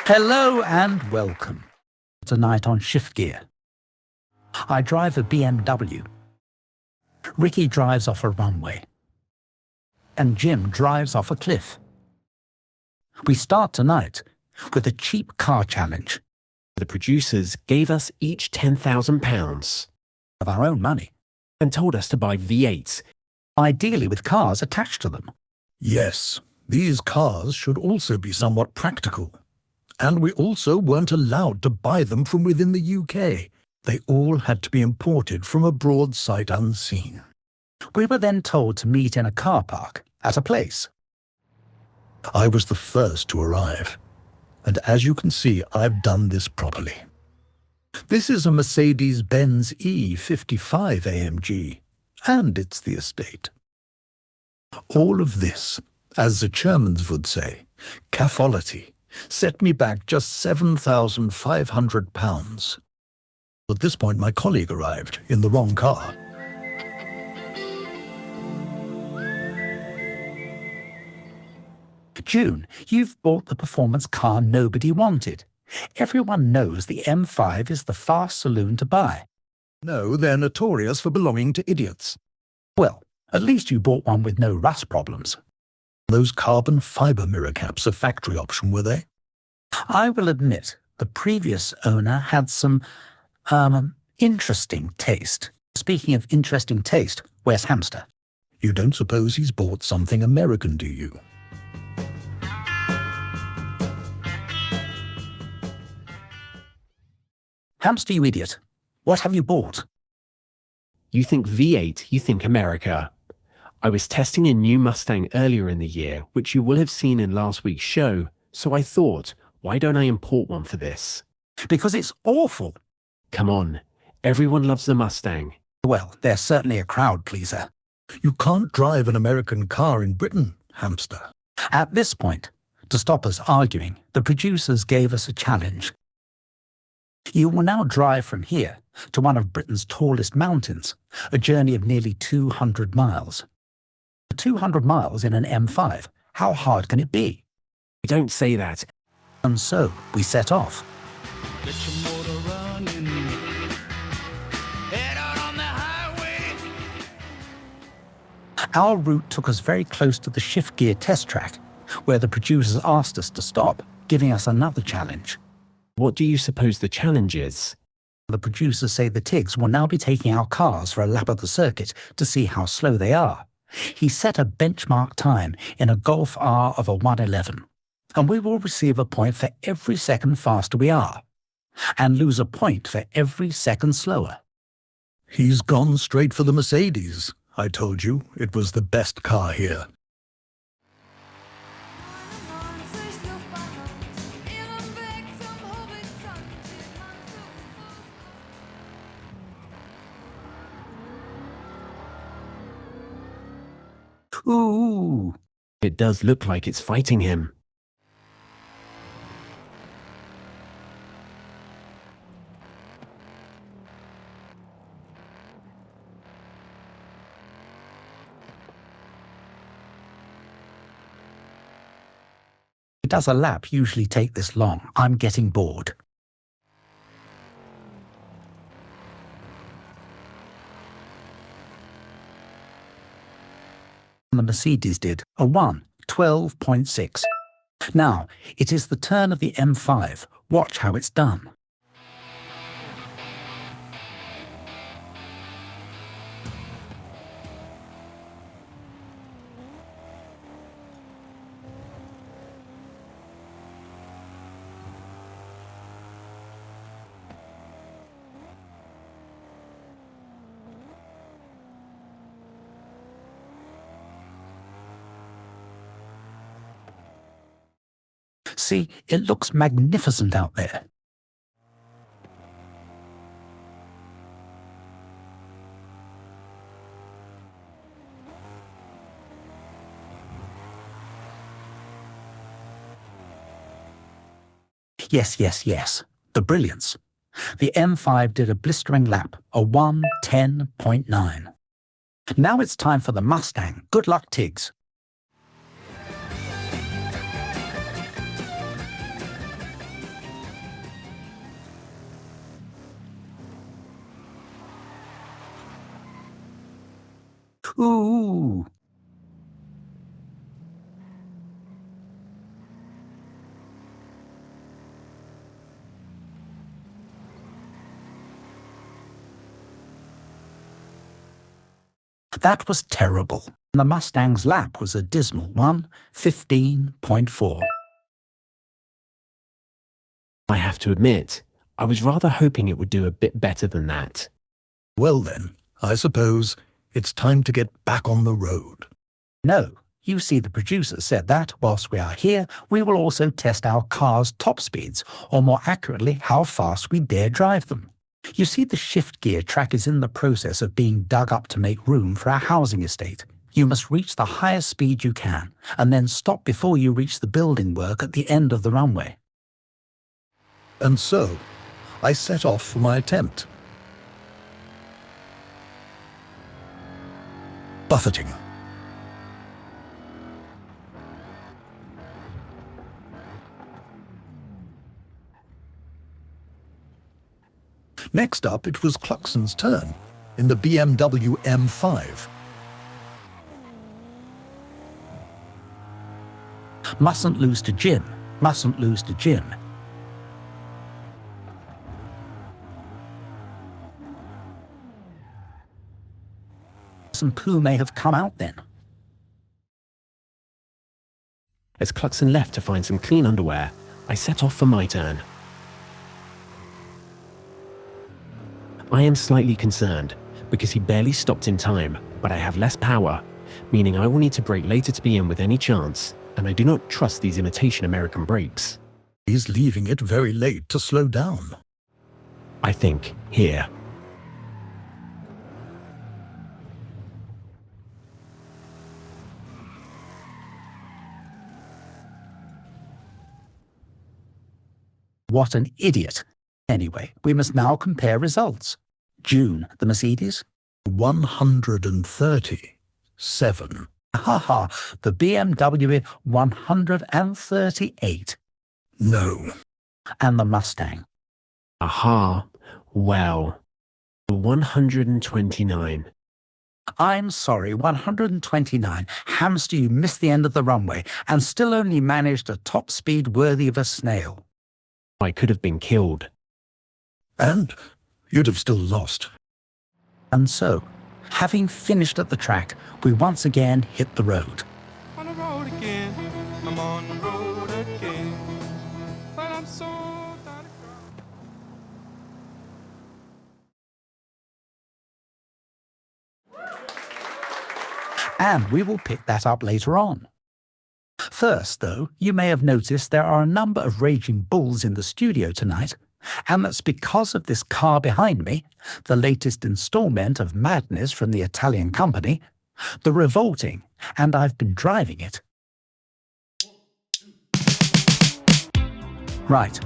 Hello and welcome. Tonight on Shift Gear. I drive a BMW. Ricky drives off a runway. And Jim drives off a cliff. We start tonight with a cheap car challenge. The producers gave us each £10,000 Of our own money. and told us to buy V8s. Ideally with cars attached to them. Yes, these cars should also be somewhat practical. And we also weren't allowed to buy them from within the UK. They all had to be imported from abroad sight unseen. We were then told to meet in a car park at a place. I was the first to arrive. And as you can see, I've done this properly. This is a Mercedes-Benz E55 AMG, and it's the estate. All of this, as the Germans would say, Caffolity, set me back just £7,500. At this point, my colleague arrived in the wrong car. June, you've bought the performance car nobody wanted. Everyone knows the M5 is the fast saloon to buy. No, they're notorious for belonging to idiots. Well, at least you bought one with no rust problems. Those carbon fibre mirror caps a factory option, were they? I will admit the previous owner had some, interesting taste. Speaking of interesting taste, where's Hamster? You don't suppose he's bought something American, do you? Hamster, you idiot. What have you bought? You think V8, you think America. I was testing a new Mustang earlier in the year, which you will have seen in last week's show, so I thought, why don't I import one for this? Because it's awful. Come on, everyone loves the Mustang. Well, they're certainly a crowd pleaser. You can't drive an American car in Britain, Hamster. At this point, to stop us arguing, the producers gave us a challenge. You will now drive from here to one of Britain's tallest mountains, a journey of nearly 200 miles. 200 miles in an M5, how hard can it be? Don't say that. And so we set off. Get your motor running. Head out on the highway. Our route took us very close to the Shift Gear test track, where the producers asked us to stop, giving us another challenge. What do you suppose the challenge is? The producers say the Tigs will now be taking our cars for a lap of the circuit to see how slow they are. He set a benchmark time in a Golf R of a 111, and we will receive a point for every second faster we are, and lose a point for every second slower. He's gone straight for the Mercedes. I told you, it was the best car here. Ooh! It does look like it's fighting him. Does a lap usually take this long? I'm getting bored. The Mercedes did a 1:12.6. Now, it is the turn of the M5. Watch how it's done. See, it looks magnificent out there. Yes, yes, yes. The brilliance. The M5 did a blistering lap, a 1:10.9. Now it's time for the Mustang. Good luck, Tiggs. Ooh! That was terrible. The Mustang's lap was a dismal 1:15.4. I have to admit, I was rather hoping it would do a bit better than that. Well then, I suppose it's time to get back on the road. No, you see, the producer said that, whilst we are here, we will also test our car's top speeds, or more accurately, how fast we dare drive them. You see, the shift gear track is in the process of being dug up to make room for our housing estate. You must reach the highest speed you can, and then stop before you reach the building work at the end of the runway. And so, I set off for my attempt. Buffeting. Next up, it was Cluckson's turn, in the BMW M5. Mustn't lose to Jim. Mustn't lose to Jim. Some poo may have come out then. As Cluckson left to find some clean underwear, I set off for my turn. I am slightly concerned, because he barely stopped in time, but I have less power, meaning I will need to brake later to be in with any chance, and I do not trust these imitation American brakes. He's leaving it very late to slow down. I think, here. What an idiot. Anyway, we must now compare results. June, the Mercedes. 137. Haha, the BMW 138. No. And the Mustang. Aha, well, 129. I'm sorry, 129. Hamster, you missed the end of the runway and still only managed a top speed worthy of a snail. I could have been killed. And you'd have still lost. And so, having finished at the track, we once again hit the road. On the road again. I'm on the road again. But I'm so tired of And we will pick that up later on. First, though, you may have noticed there are a number of raging bulls in the studio tonight, and that's because of this car behind me, the latest installment of madness from the Italian company, the Revolting, and I've been driving it. Right,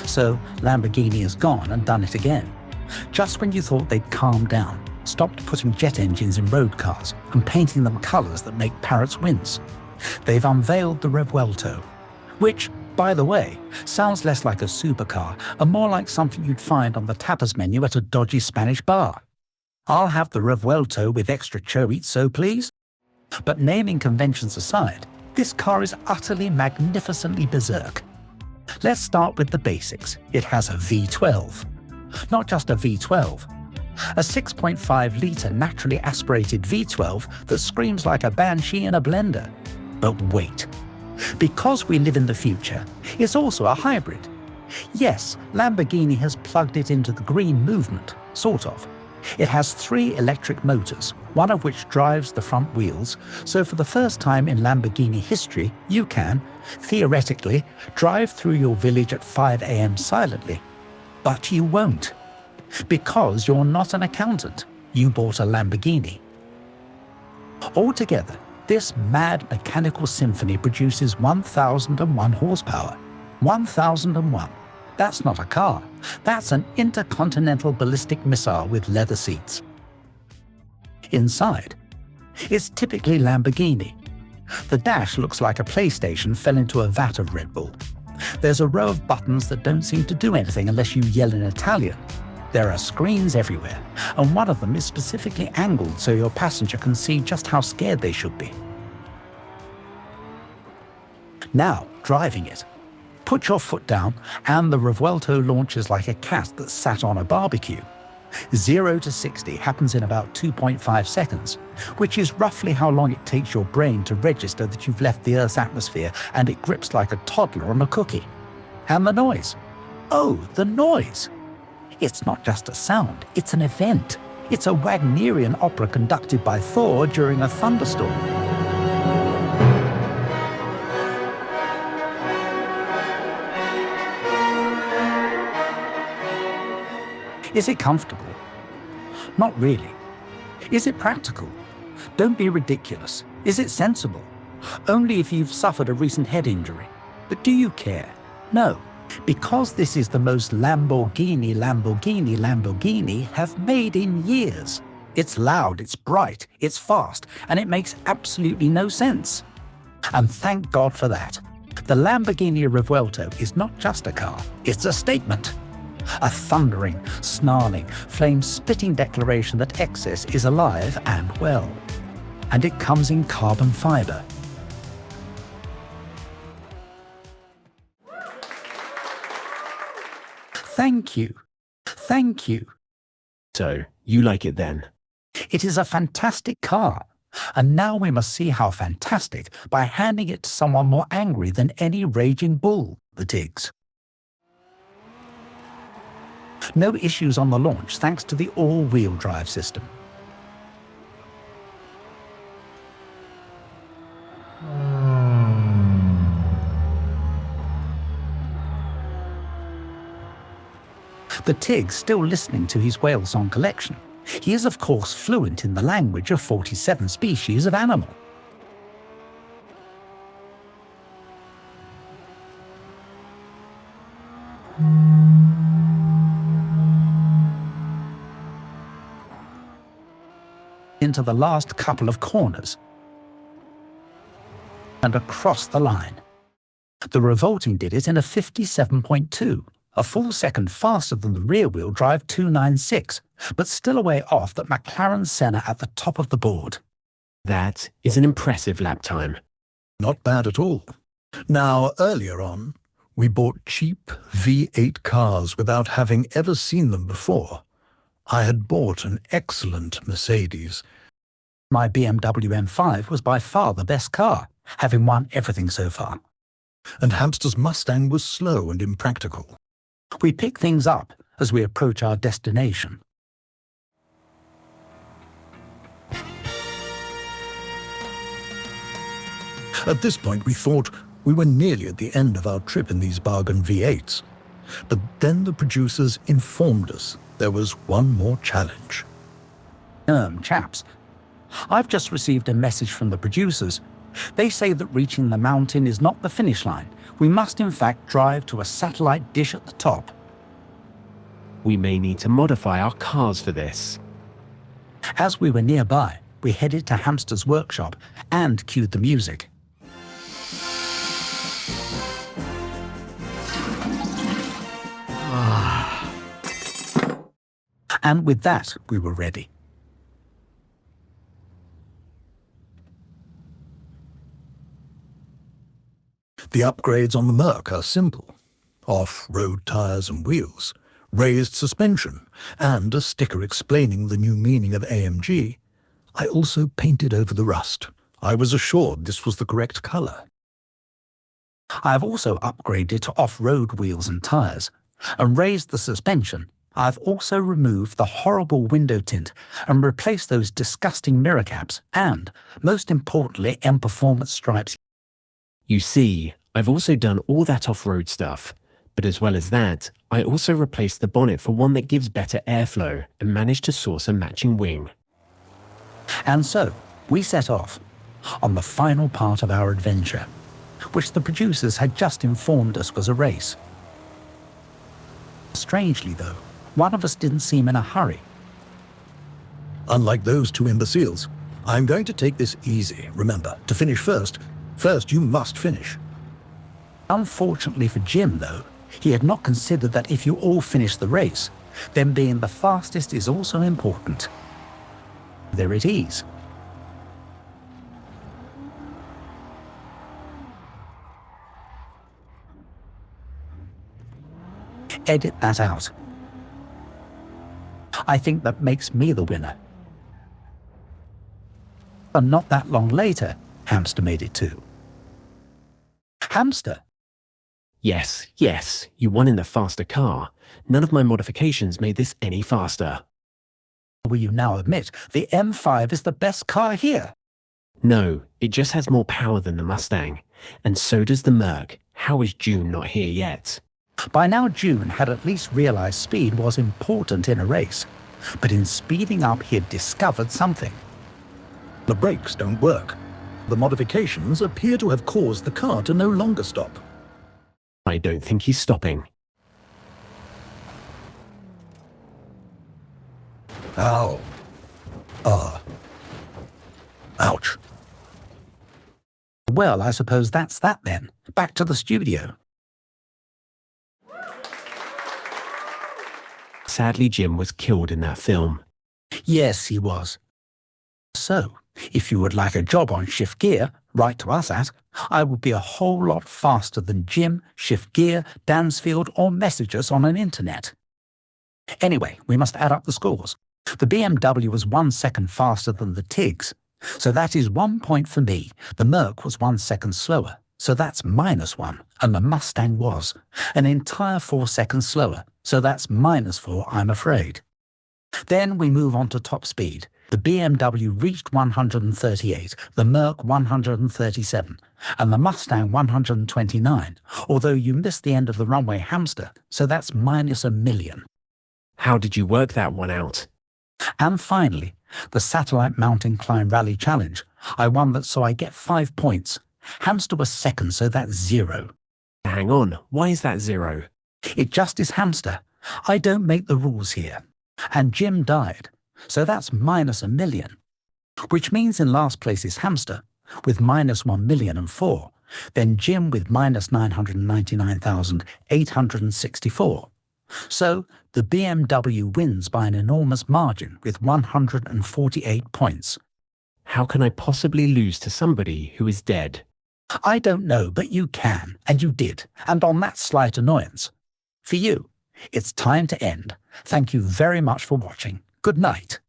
so Lamborghini has gone and done it again. Just when you thought they'd calmed down, stopped putting jet engines in road cars and painting them colours that make parrots wince, they've unveiled the Revuelto, which, by the way, sounds less like a supercar and more like something you'd find on the tapas menu at a dodgy Spanish bar. I'll have the Revuelto with extra chorizo, please. But naming conventions aside, this car is utterly magnificently berserk. Let's start with the basics. It has a V12. Not just a V12. A 6.5-litre naturally aspirated V12 that screams like a banshee in a blender. But wait. Because we live in the future, it's also a hybrid. Yes, Lamborghini has plugged it into the green movement, sort of. It has 3 electric motors, one of which drives the front wheels, so for the first time in Lamborghini history, you can, theoretically, drive through your village at 5 a.m. silently. But you won't. Because you're not an accountant. You bought a Lamborghini. Altogether, this mad mechanical symphony produces 1,001 horsepower. 1,001. That's not a car. That's an intercontinental ballistic missile with leather seats. Inside, it's typically Lamborghini. The dash looks like a PlayStation fell into a vat of Red Bull. There's a row of buttons that don't seem to do anything unless you yell in Italian. There are screens everywhere, and one of them is specifically angled so your passenger can see just how scared they should be. Now, driving it. Put your foot down, and the Revuelto launches like a cat that's sat on a barbecue. 0 to 60 happens in about 2.5 seconds, which is roughly how long it takes your brain to register that you've left the Earth's atmosphere, and it grips like a toddler on a cookie. And the noise. Oh, the noise! It's not just a sound, it's an event. It's a Wagnerian opera conducted by Thor during a thunderstorm. Is it comfortable? Not really. Is it practical? Don't be ridiculous. Is it sensible? Only if you've suffered a recent head injury. But do you care? No. Because this is the most Lamborghini have made in years. It's loud, it's bright, it's fast, and it makes absolutely no sense. And thank God for that. The Lamborghini Revuelto is not just a car, it's a statement. A thundering, snarling, flame-spitting declaration that excess is alive and well. And it comes in carbon fiber. Thank you. Thank you. So, you like it then? It is a fantastic car. And now we must see how fantastic by handing it to someone more angry than any raging bull, the Tiggs. No issues on the launch thanks to the all-wheel drive system. The Tig's still listening to his whale song collection. He is of course fluent in the language of 47 species of animal. Into the last couple of corners and across the line. The Revolting did it in a 57.2, a full second faster than the rear-wheel drive 296, but still a way off that McLaren Senna at the top of the board. That is an impressive lap time. Not bad at all. Now, earlier on, we bought cheap V8 cars without having ever seen them before. I had bought an excellent Mercedes. My BMW M5 was by far the best car, having won everything so far. And Hamster's Mustang was slow and impractical. We pick things up as we approach our destination. At this point, we thought we were nearly at the end of our trip in these bargain V8s. But then the producers informed us there was one more challenge. Chaps, I've just received a message from the producers. They say that reaching the mountain is not the finish line. We must in fact drive to a satellite dish at the top. We may need to modify our cars for this. As we were nearby, we headed to Hamster's workshop and cued the music. And with that, we were ready. The upgrades on the Merc are simple. Off-road tires and wheels, raised suspension, and a sticker explaining the new meaning of AMG. I also painted over the rust. I was assured this was the correct color. I've also upgraded to off-road wheels and tires, and raised the suspension. I've also removed the horrible window tint and replaced those disgusting mirror caps and, most importantly, M Performance stripes. You see, I've also done all that off-road stuff, but as well as that, I also replaced the bonnet for one that gives better airflow and managed to source a matching wing. And so, we set off on the final part of our adventure, which the producers had just informed us was a race. Strangely, though, one of us didn't seem in a hurry. Unlike those two imbeciles, I'm going to take this easy. Remember, to finish first, you must finish. Unfortunately for Jim, though, he had not considered that if you all finished the race, then being the fastest is also important. There it is. Edit that out. I think that makes me the winner. And not that long later, Hamster made it too. Hamster? Yes, yes, you won in the faster car. None of my modifications made this any faster. Will you now admit the M5 is the best car here? No, it just has more power than the Mustang. And so does the Merc. How is June not here yet? By now, June had at least realized speed was important in a race. But in speeding up, he had discovered something. The brakes don't work. The modifications appear to have caused the car to no longer stop. I don't think he's stopping. Ow. Ouch. Well, I suppose that's that then. Back to the studio. Sadly, Jim was killed in that film. Yes, he was. So, if you would like a job on Shift Gear, write to us at I would be a whole lot faster than Jim, Shift Gear, Dansfield, or message us on an internet. Anyway, we must add up the scores. The BMW was 1 second faster than the Tiggs, so that is 1 point for me. The Merc was 1 second slower, so that's -1, and the Mustang was an entire 4 seconds slower, so that's -4, I'm afraid. Then we move on to top speed. The BMW reached 138, the Merc 137, and the Mustang 129, although you missed the end of the runway Hamster, so that's -1,000,000. How did you work that one out? And finally, the Satellite Mountain Climb Rally Challenge. I won that, so I get 5 points. Hamster was second, so that's 0. Hang on, why is that 0? It just is Hamster. I don't make the rules here. And Jim died, so that's -1,000,000. Which means in last place is Hamster, with -1,004,004. Then Jim with -999,864. So the BMW wins by an enormous margin with 148 points. How can I possibly lose to somebody who is dead? I don't know, but you can, and you did, and on that slight annoyance. For you, it's time to end. Thank you very much for watching. Good night.